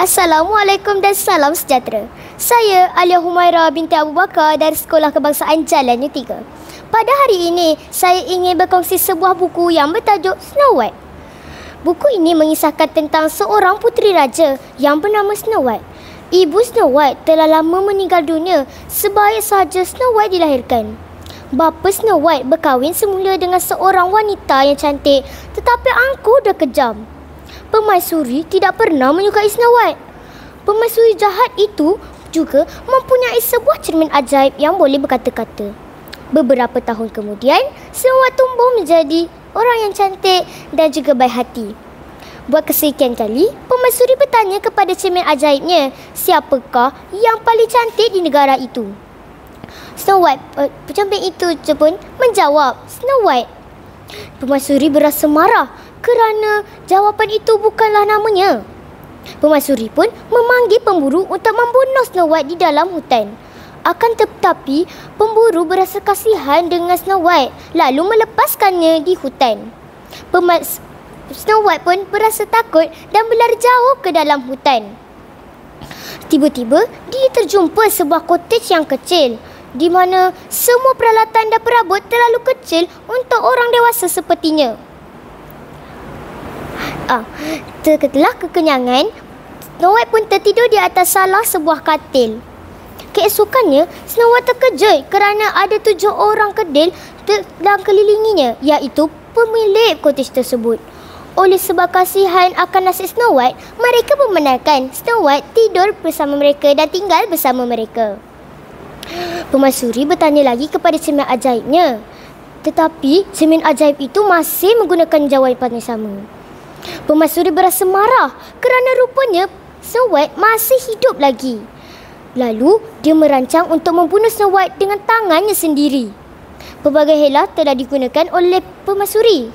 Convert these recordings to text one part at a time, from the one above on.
Assalamualaikum dan salam sejahtera. Saya Alia Humaira binti Abu Bakar dari Sekolah Kebangsaan Jalan U3. Pada hari ini, saya ingin berkongsi sebuah buku yang bertajuk Snow White. Buku ini mengisahkan tentang seorang puteri raja yang bernama Snow White. Ibu Snow White telah lama meninggal dunia sebaik sahaja Snow White dilahirkan. Bapa Snow White berkahwin semula dengan seorang wanita yang cantik tetapi angkuh dan kejam. Permaisuri tidak pernah menyukai Snow White. Permaisuri jahat itu juga mempunyai sebuah cermin ajaib yang boleh berkata-kata. Beberapa tahun kemudian, Snow White tumbuh menjadi orang yang cantik dan juga baik hati. Buat kesekian kali, permaisuri bertanya kepada cermin ajaibnya, siapakah yang paling cantik di negara itu? Snow White, pencermin itu je pun menjawab, Snow White. Permaisuri berasa marah kerana jawapan itu bukanlah namanya. Permaisuri pun memanggil pemburu untuk membunuh Snow White di dalam hutan. Akan tetapi, pemburu berasa kasihan dengan Snow White lalu melepaskannya di hutan. Snow White pun berasa takut dan berlari jauh ke dalam hutan. Tiba-tiba, dia terjumpa sebuah cottage yang kecil di mana semua peralatan dan perabot terlalu kecil untuk orang dewasa sepertinya. Setelah kekenyangan, Snow White pun tertidur di atas salah sebuah katil. Keesokannya, Snow White terkejut kerana ada 7 orang kedil dalam kelilinginya, iaitu pemilik cottage tersebut. Oleh sebab kasihan akan nasib Snow White, mereka membenarkan Snow White tidur bersama mereka dan tinggal bersama mereka. Permaisuri bertanya lagi kepada cermin ajaibnya, tetapi cermin ajaib itu masih menggunakan jawapan yang sama. Permaisuri berasa marah kerana rupanya Snow White masih hidup lagi. Lalu, dia merancang untuk membunuh Snow White dengan tangannya sendiri. Pelbagai helah telah digunakan oleh permaisuri.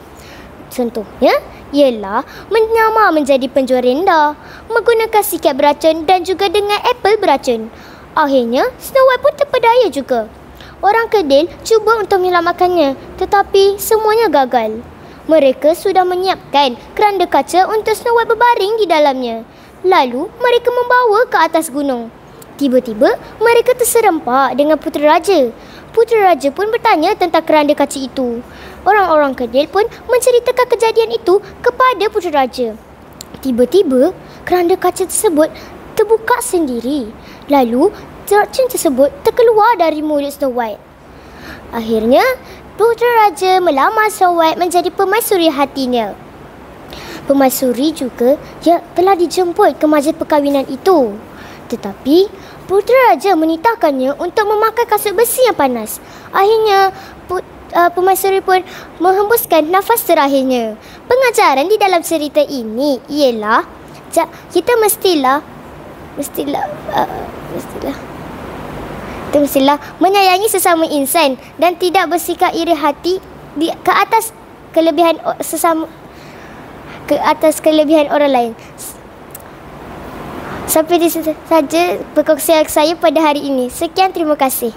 Contohnya, ialah menyamar menjadi penjual rendah, menggunakan sikat beracun dan juga dengan apel beracun. Akhirnya, Snow White pun terpedaya juga. Orang kedil cuba untuk menyelamatkannya, tetapi semuanya gagal. Mereka sudah menyiapkan keranda kaca untuk Snow White berbaring di dalamnya. Lalu, mereka membawa ke atas gunung. Tiba-tiba, mereka terserempak dengan putera raja. Putera raja pun bertanya tentang keranda kaca itu. Orang-orang kedil pun menceritakan kejadian itu kepada putera raja. Tiba-tiba, keranda kaca tersebut terbuka sendiri. Lalu, racun tersebut terkeluar dari mulut Snow White. Akhirnya, putera raja melamar Snow White menjadi permaisuri hatinya. Permaisuri juga telah dijemput ke majlis perkahwinan itu. Tetapi, putera raja menitahkannya untuk memakai kasut besi yang panas. Akhirnya, permaisuri pun menghembuskan nafas terakhirnya. Pengajaran di dalam cerita ini ialah kita mestilah menyayangi sesama insan dan tidak bersikap iri hati ke atas kelebihan orang lain. Sampai di situ saja perkongsian saya pada hari ini. Sekian, terima kasih.